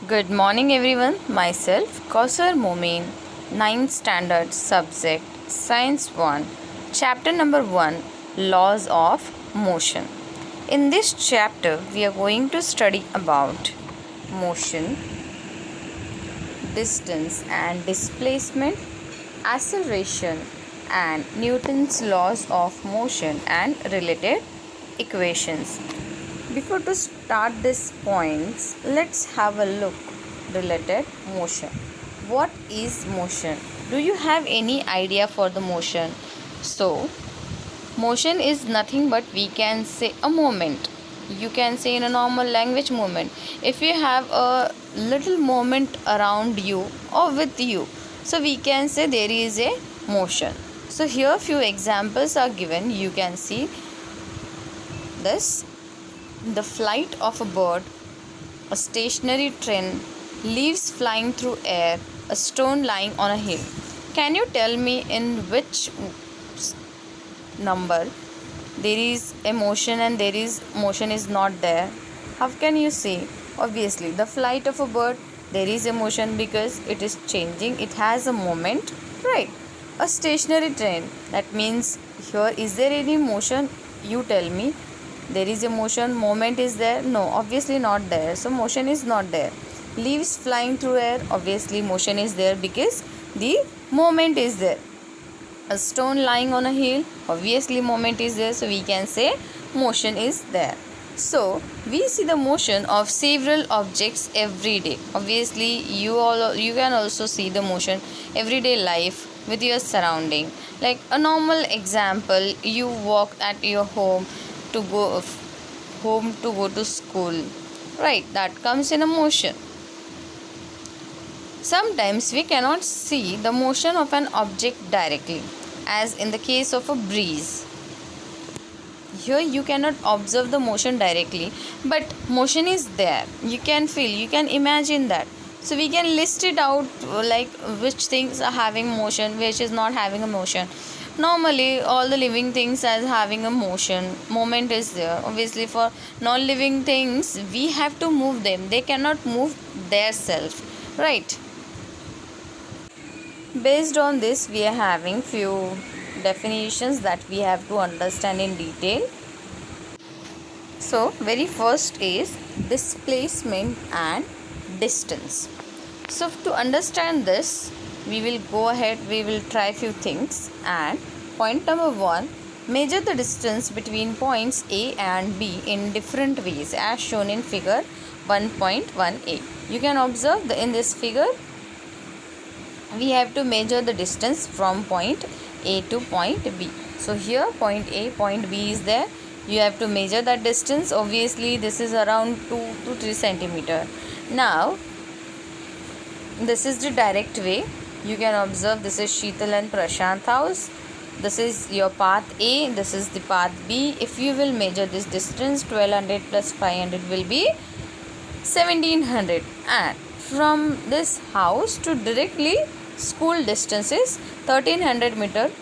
Good morning, everyone. Myself, Kausar Momin, 9th Standard Subject, Science 1, Chapter number 1, Laws of Motion. In this chapter, we are going to study about motion, distance and displacement, acceleration, and Newton's laws of motion and related equations. Before to start these points, let's have a look related motion. What is motion? Do you have any idea for the motion? So, motion is nothing but we can say a moment. You can say in a normal language movement. If you have a little moment around you or with you, so we can say there is a motion. So here few examples are given. You can see this: the flight of a bird, a stationary train, leaves flying through air, a stone lying on a hill. Can you tell me in which number there is a motion and there is motion is not there? How can you say? Obviously, the flight of a bird, there is a motion because it is changing, it has a moment, right? A stationary train, that means here is there any motion? You tell me. There is a motion, moment is there? No, obviously not there. So motion is not there. Leaves flying through air, obviously motion is there because the moment is there. A stone lying on a hill, obviously moment is there, so we can say motion is there. So we see the motion of several objects every day. Obviously you can also see the motion everyday life with your surrounding. Like a normal example, you walk at your to go to school, right? That comes in a motion. Sometimes we cannot see the motion of an object directly, as in the case of a breeze. Here you cannot observe the motion directly, but motion is there. You can feel, you can imagine that. So we can list it out, like which things are having motion, which is not having a motion. Normally all the living things as having a motion, moment is there. Obviously for non-living things we have to move them, they cannot move their self, right? Based on this, we are having few definitions that we have to understand in detail. So very first is displacement and distance. So to understand this, we will go ahead, we will try few things. And point number 1, measure the distance between points A and B in different ways as shown in figure 1.1a. You can observe in this figure we have to measure the distance from point A to point B. So here point A, point B is there. You have to measure that distance. Obviously this is around 2 to 3 centimeter. Now this is the direct way. You can observe this is Sheetal and Prashant house. This is your path A, this is the path B. If you will measure this distance, 1200 plus 500 will be 1700. And from this house to directly school distance is 1300 meter.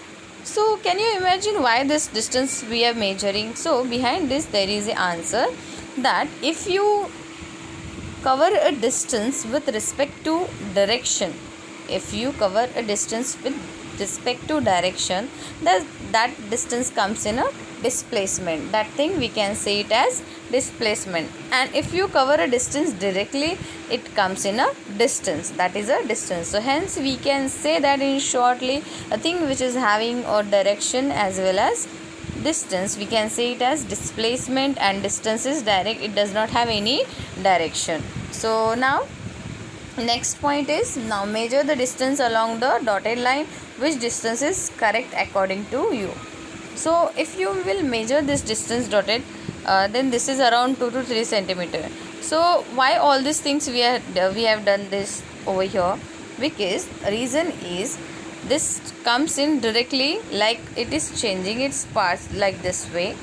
So can you imagine why this distance we are measuring? So behind this there is an answer that if you cover a distance with respect to direction, if you cover a distance with respect to direction, that distance comes in a displacement. That thing we can say it as displacement. And if you cover a distance directly, it comes in a distance, that is a distance. So hence we can say that in shortly, a thing which is having a direction as well as distance, we can say it as displacement, and distance is direct, it does not have any direction. So now next point is, now measure the distance along the dotted line. Which distance is correct according to you? So if you will measure this distance dotted, then this is around 2 to 3 centimeter. So why all these things we have done this over here? Because reason is this comes in directly, like it is changing its parts like this way,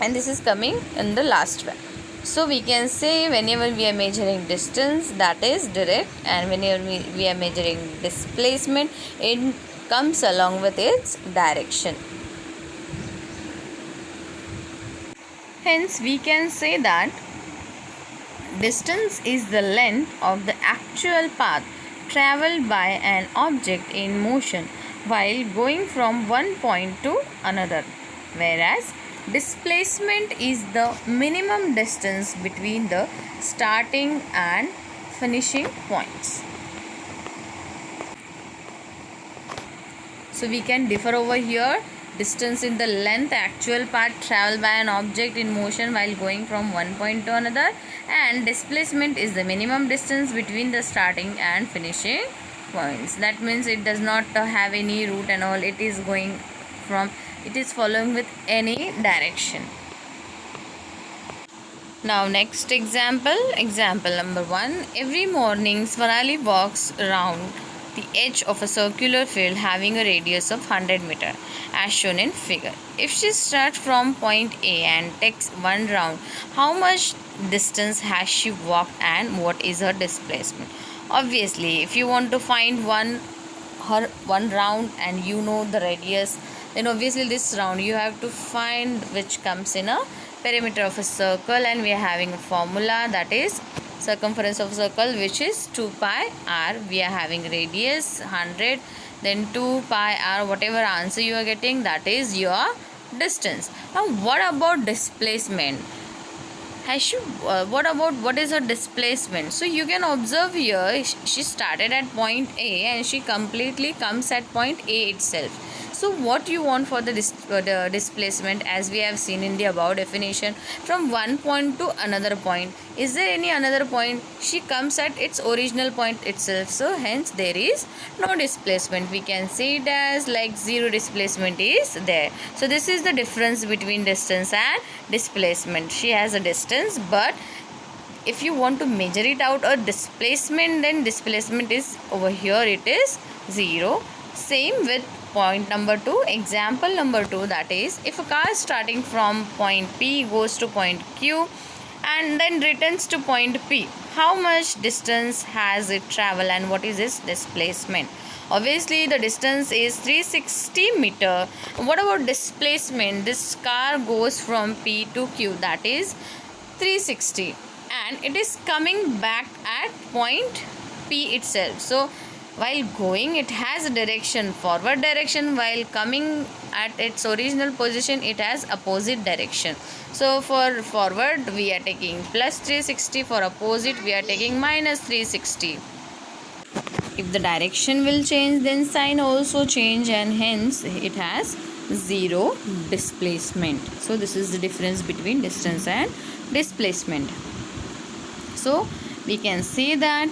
and this is coming in the last one. So we can say whenever we are measuring distance, that is direct, and whenever we are measuring displacement, it comes along with its direction. Hence we can say that Distance is the length of the actual path traveled by an object in motion while going from one point to another, whereas displacement is the minimum distance between the starting and finishing points. So we can differ over here. Distance in the length, actual path traveled by an object in motion while going from one point to another, and displacement is the minimum distance between the starting and finishing points. That means it does not have any route and all. It is following with any direction. Now next example number 1. Every morning Swarali walks around the edge of a circular field having a radius of 100 meter as shown in figure. If she starts from point A and takes one round, how much distance has she walked and what is her displacement? Obviously, if you want to find one round and you know the radius, then obviously this round you have to find which comes in a perimeter of a circle, and we are having a formula, that is circumference of circle, which is 2 pi r. We are having radius 100, then 2 pi r. Whatever answer you are getting, that is your distance. Now what about displacement? What is her displacement? So you can observe here, she started at point A and she completely comes at point A itself. So what you want for the displacement, as we have seen in the above definition, from one point to another point. Is there any another point? She comes at its original point itself, so hence there is no displacement. We can say it as like zero displacement is there. So this is the difference between distance and displacement. She has a distance, but if you want to measure it out a displacement, then displacement is over here, it is 0. Same with point number 2, example number 2, that is if a car starting from point P goes to point Q and then returns to point P, how much distance has it traveled and what is its displacement? Obviously the distance is 360 meter. What about displacement? This car goes from P to Q, that is 360, and it is coming back at point P itself. So while going, it has a direction, forward direction. While coming at its original position, it has opposite direction. So for forward we are taking plus 360, for opposite we are taking minus 360. If the direction will change, then sign also change, and hence it has 0 displacement. So this is the difference between distance and displacement. So we can say that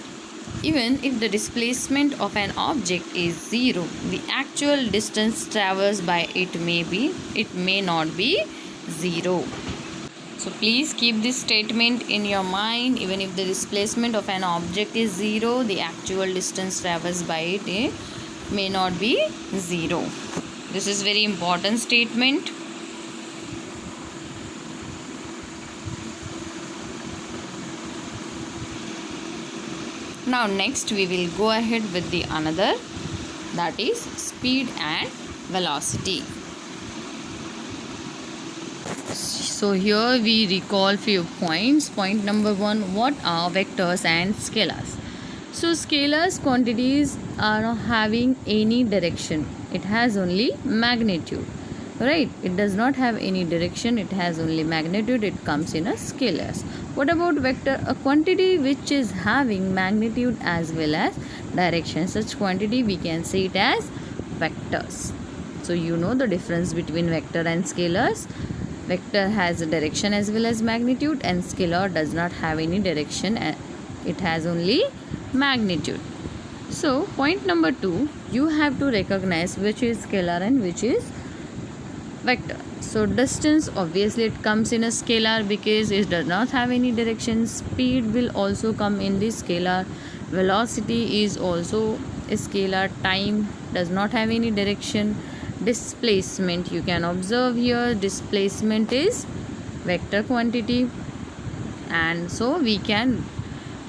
even if the displacement of an object is 0, the actual distance traversed by it may not be 0. So please keep this statement in your mind. Even if the displacement of an object is 0, the actual distance traversed by it may not be 0. This is very important statement. Now next we will go ahead with the another, that is speed and velocity. So here we recall few points. Point number 1, what are vectors and scalars? So scalars quantities are not having any direction. It has only magnitude. Right? It does not have any direction. It has only magnitude. It comes in a scalars. What about vector? A quantity which is having magnitude as well as direction. Such quantity we can say it as vectors. So you know the difference between vector and scalars. Vector has a direction as well as magnitude, and scalar does not have any direction. It has only magnitude. So point number 2, you have to recognize which is scalar and which is vector. So distance, obviously it comes in a scalar because it does not have any direction. Speed will also come in the scalar. Velocity is also a scalar. Time does not have any direction. Displacement, you can observe here, displacement is vector quantity, and so we can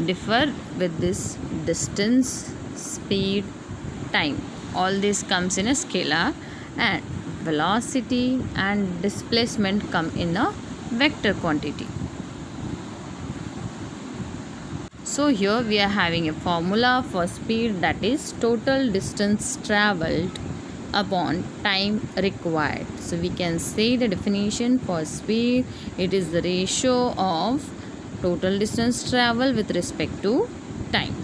differ with this distance, speed, time. All this comes in a scalar, and velocity and displacement come in a vector quantity. So here we are having a formula for speed, that is total distance traveled upon time required. So we can say the definition for speed, it is the ratio of total distance traveled with respect to time.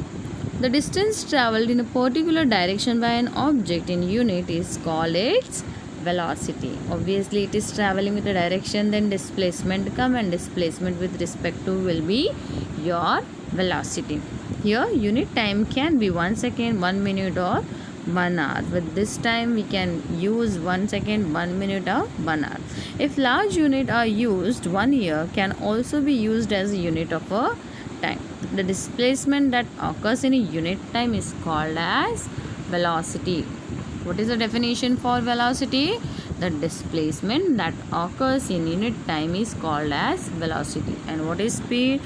The distance traveled in a particular direction by an object in unit is called its velocity. Obviously it is traveling with a direction, then displacement come, and displacement with respect to will be your velocity. Here unit time can be 1 second, 1 minute or 1 hour. With this time we can use 1 second, 1 minute or 1 hour. If large unit are used, 1 year can also be used as a unit of a time. The displacement that occurs in a unit time is called as velocity. What is the definition for velocity? The displacement that occurs in unit time is called as velocity. And what is speed?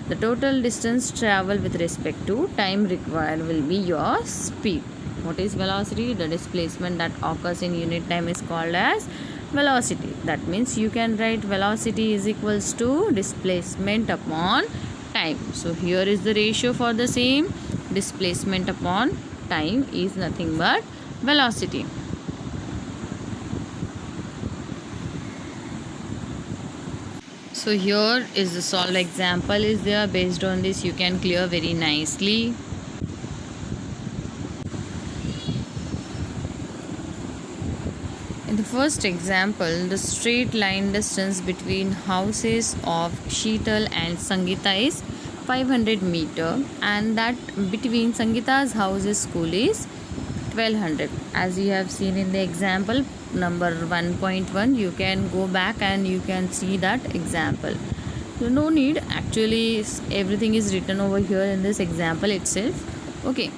The total distance traveled with respect to time required will be your speed. What is velocity? The displacement that occurs in unit time is called as velocity. That means you can write velocity is equals to displacement upon time. So here is the ratio for the same. Displacement upon time is nothing but velocity. So here is the solved example is there. Based on this you can clear very nicely. In the first example, the straight line distance between houses of Sheetal and Sangeeta is 500 meter, and that between Sangeeta's house's school is 1200. As you have seen in the example number 1.1, you can go back and you can see that example. So no need, actually everything is written over here in this example itself. Okay.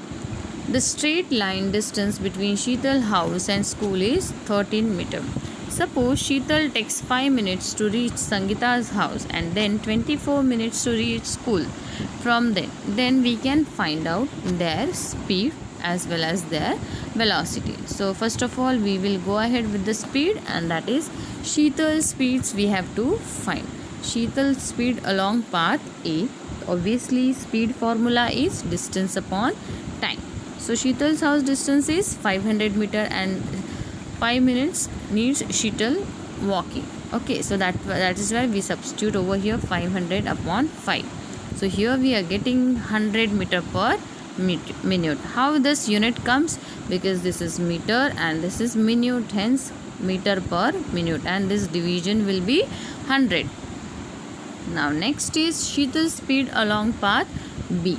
The straight line distance between Sheetal house and school is 13 meter. Suppose Sheetal takes 5 minutes to reach Sangeeta's house and then 24 minutes to reach school. From then we can find out their speed as well as their velocity. So first of all we will go ahead with the speed, and that is Sheetal's speeds we have to find. Sheetal's speed along path A. Obviously speed formula is distance upon time. So Sheetal's house distance is 500 meter and 5 minutes needs Sheetal walking. Okay, so that is why we substitute over here 500 upon 5. So here we are getting 100 meter per minute. How this unit comes? Because this is meter and this is minute, hence meter per minute, and this division will be 100. Now next is Sheetal's speed along path B.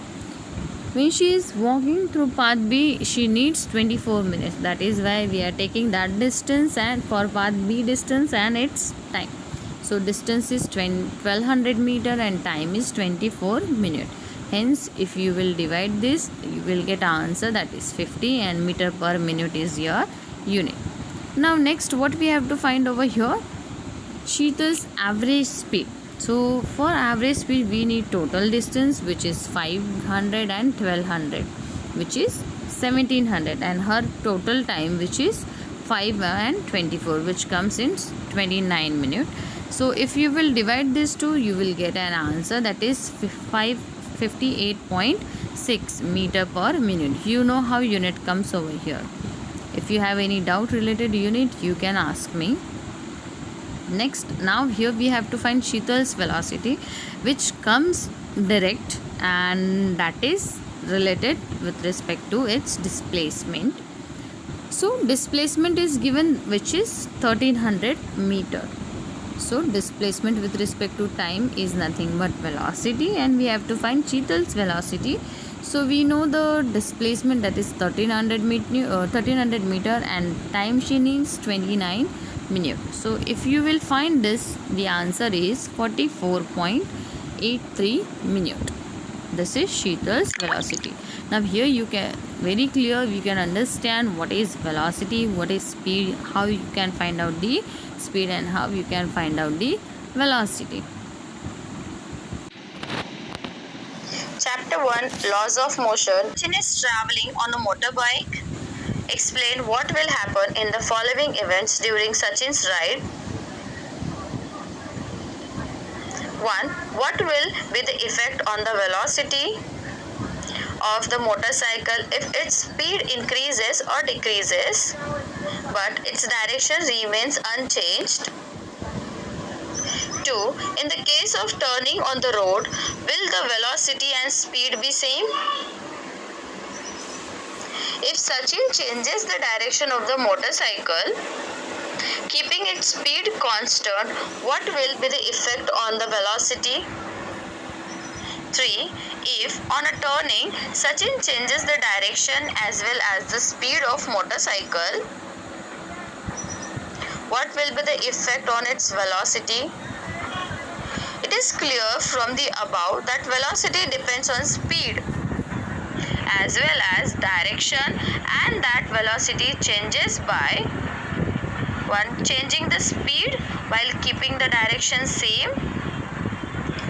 When she is walking through path B, she needs 24 minutes. That is why we are taking that distance and for path B distance and its time. So distance is 1200 meter and time is 24 minutes. Hence if you will divide this, you will get answer, that is 50, and meter per minute is your unit. Now next what we have to find over here? Sheetal's average speed. So for average speed we need total distance, which is 500 and 1200, which is 1700, and her total time, which is 5 and 24, which comes in 29 minutes. So if you will divide these two, you will get an answer, that is 58.6 meter per minute. You know how unit comes over here. If you have any doubt related unit, you can ask me. Next, now here we have to find Sheetal's velocity, which comes direct, and that is related with respect to its displacement. So displacement is given, which is 1300 meter. So displacement with respect to time is nothing but velocity, and we have to find Sheetal's velocity. So we know the displacement, that is 1300 meter, and time she needs 29 minute. So if you will find this, the answer is 44.83 minute. This is Sheetal's velocity. Now here you can very clear, you can understand what is velocity, what is speed, how you can find out the speed, and how you can find out the velocity. Chapter 1, Laws of Motion. Person is traveling on a motorbike. Explain what will happen in the following events during Sachin's ride. 1. What will be the effect on the velocity? of the motorcycle if its speed increases or decreases, but its direction remains unchanged? 2. In the case of turning on the road, will the velocity and speed be same? If Sachin changes the direction of the motorcycle, keeping its speed constant, what will be the effect on the velocity? 3. If on a turning, Sachin changes the direction as well as the speed of motorcycle, what will be the effect on its velocity? It is clear from the above that velocity depends on speed as well as direction, and that velocity changes by 1. Changing the speed while keeping the direction same.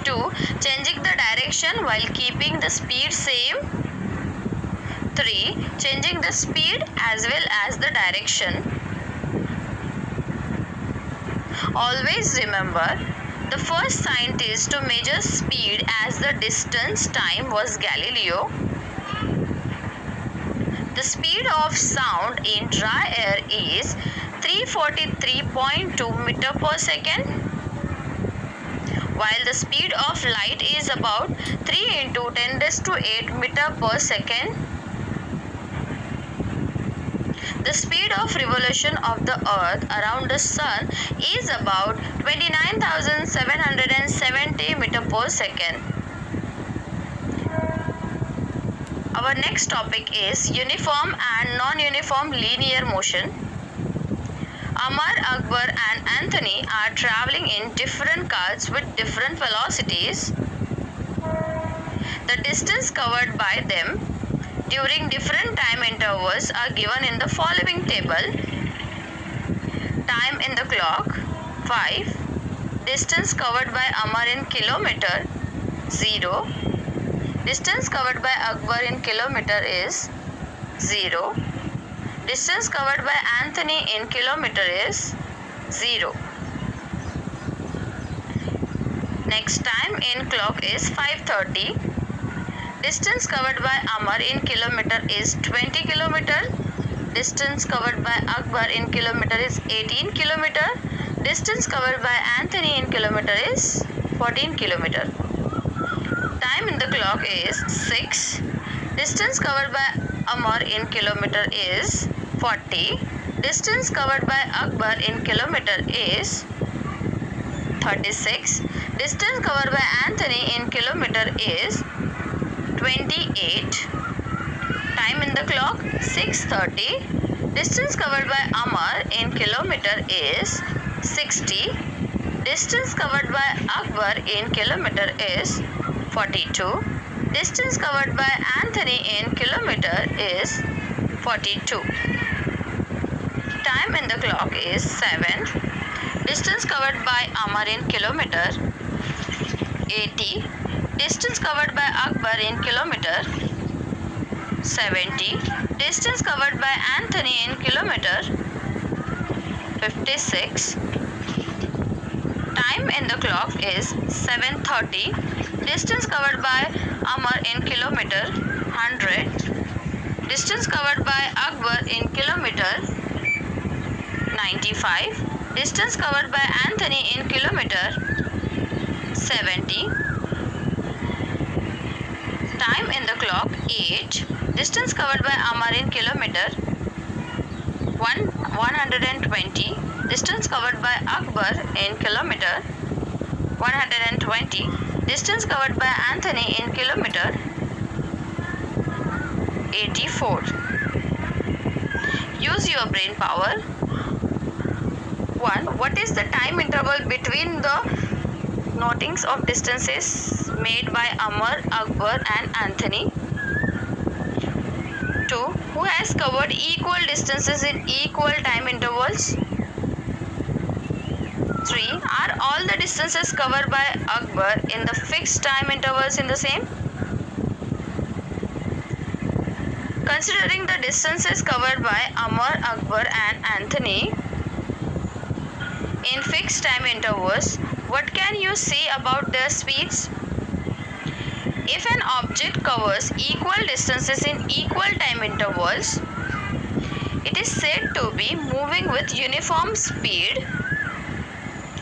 2. Changing the direction while keeping the speed same. 3. Changing the speed as well as the direction. Always remember, the first scientist to measure speed as the distance time was Galileo. The speed of sound in dry air is 343.2 meter per second, while the speed of light is about 3 into 10 raised to 8 meter per second. The speed of revolution of the earth around the sun is about 29,770 meter per second. Our next topic is uniform and non-uniform linear motion. Amar, Akbar and Anthony are traveling in different cars with different velocities. The distance covered by them during different time intervals are given in the following table. Time in the clock 5. Distance covered by Amar in kilometer 0. Distance covered by Akbar in kilometer is 0. Distance covered by Anthony in kilometer is 0. Next, time in clock is 5:30. Distance covered by Amar in kilometer is 20 kilometer. Distance covered by Akbar in kilometer is 18 kilometer. Distance covered by Anthony in kilometer is 14 kilometer. Time in the clock is 6. Distance covered by Amar in kilometer is 40. Distance covered by Akbar in kilometer is 36. Distance covered by Anthony in kilometer is 28. Time in the clock 6:30. Distance covered by Amar in kilometer is 60. Distance covered by Akbar in kilometer is 42. Distance covered by Anthony in kilometer is 42. Time in the clock is 7. Distance covered by Amar in kilometer 80. Distance covered by Akbar in kilometer 70. Distance covered by Anthony in kilometer 56. Time in the clock is 7:30. Distance covered by Amar in kilometer 100. Distance covered by Akbar in kilometer 95. Distance covered by Anthony in kilometer 70. Time in the clock 8. Distance covered by Amar in kilometer 120. Distance covered by Akbar in kilometer 120. Distance covered by Anthony in kilometer 84. Use your brain power. 1. What is the time interval between the notings of distances made by Amar, Akbar and Anthony? 2. Who has covered equal distances in equal time intervals? 3. Are all the distances covered by Akbar in the fixed time intervals in the same? Considering the distances covered by Amar, Akbar and Anthony in fixed time intervals, what can you say about their speeds? If an object covers equal distances in equal time intervals, it is said to be moving with uniform speed.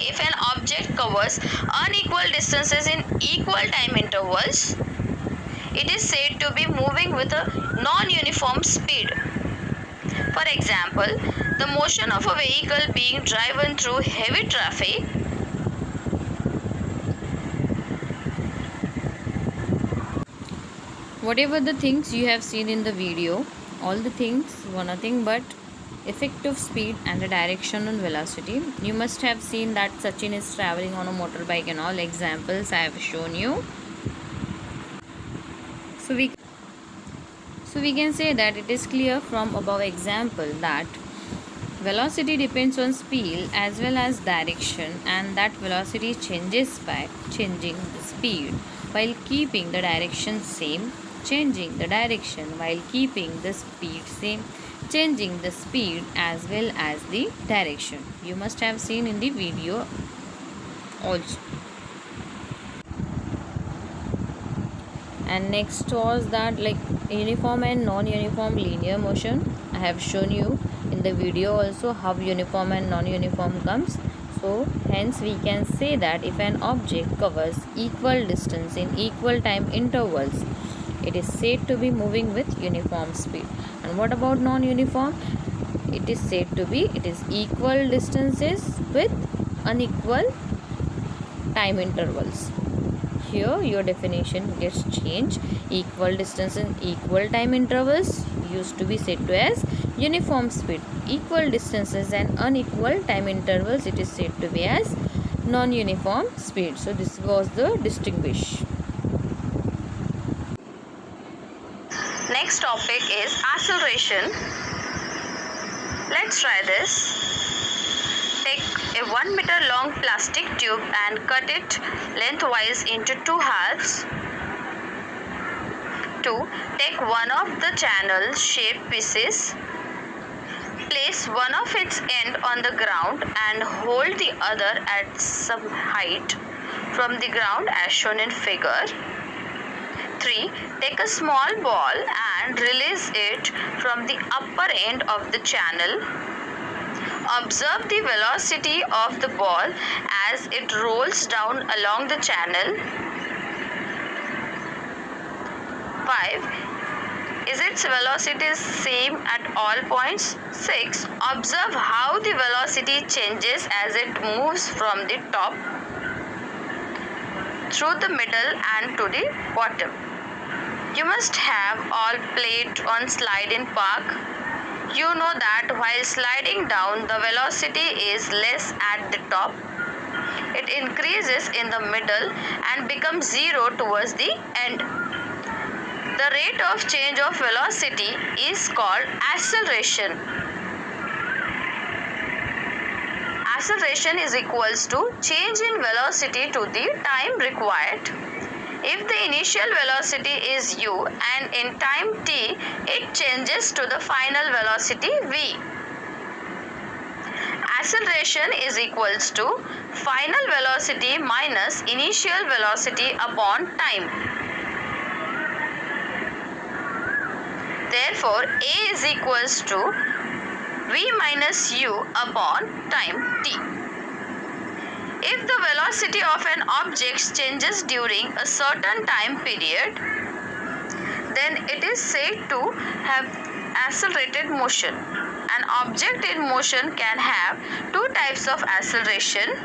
If an object covers unequal distances in equal time intervals, it is said to be moving with a non-uniform speed. For example, the motion of a vehicle being driven through heavy traffic Whatever the things you have seen in the video, all the things were nothing but effective speed and the direction and velocity. You must have seen that Sachin is traveling on a motorbike and all examples I have shown you. So we can say that it is clear from above example that velocity depends on speed as well as direction, and that velocity changes by changing the speed while keeping the direction same, changing the direction while keeping the speed same, changing the speed as well as the direction. You must have seen in the video also. And next was that like uniform and non-uniform linear motion. I have shown you in the video also how uniform and non-uniform comes. So hence we can say that if an object covers equal distance in equal time intervals, it is said to be moving with uniform speed. And what about non-uniform? It is said to be it is equal distances with unequal time intervals. Here your definition gets changed. Equal distance in equal time intervals used to be said to as uniform speed. Equal distances and unequal time intervals, it is said to be as non-uniform speed. So this was the distinguish. Next topic is acceleration. Let's try this. Take a 1 meter long plastic tube and cut it lengthwise into 2 halves. 2. Take one of the channel shaped pieces. Place one of its end on the ground and hold the other at some height from the ground as shown in figure. 3. Take a small ball and release it from the upper end of the channel. Observe the velocity of the ball as it rolls down along the channel. 5. Is its velocity same at all points? 6. Observe how the velocity changes as it moves from the top through the middle and to the bottom. You must have all played on slide in park. You know that while sliding down, the velocity is less at the top. It increases in the middle and becomes 0 towards the end. The rate of change of velocity is called acceleration. Acceleration is equals to change in velocity to the time required. If the initial velocity is u and in time t, it changes to the final velocity v. Acceleration is equals to final velocity minus initial velocity upon time. Therefore, a is equals to v minus u upon time t. If the velocity of an object changes during a certain time period, then it is said to have accelerated motion. An object in motion can have 2 types of acceleration.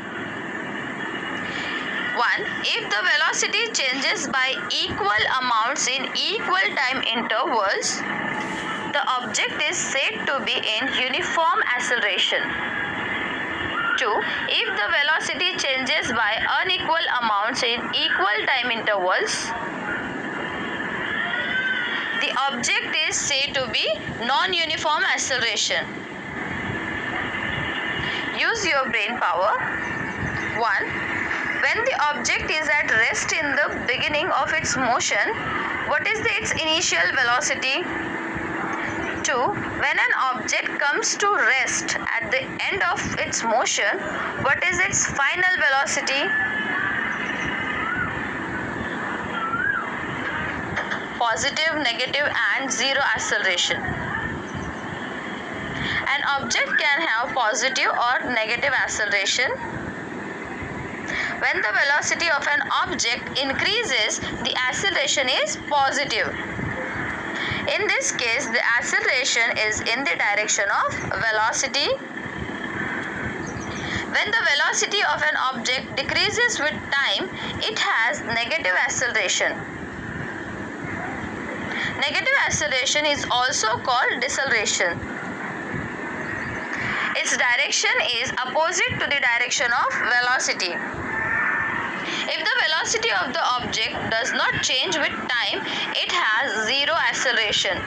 1. If the velocity changes by equal amounts in equal time intervals, the object is said to be in uniform acceleration. 2. If the velocity changes by unequal amounts in equal time intervals, the object is said to be non-uniform acceleration. Use your brain power. 1. When the object is at rest in the beginning of its motion, what is its initial velocity? 2. When an object comes to rest at the end of its motion, what is its final velocity? positive, negative and zero acceleration. An object can have positive or negative acceleration. When the velocity of an object increases, the acceleration is positive. In this case, the acceleration is in the direction of velocity. When the velocity of an object decreases with time, it has negative acceleration. Negative acceleration is also called deceleration. Its direction is opposite to the direction of velocity. If the velocity of the object does not change with time, it has zero acceleration.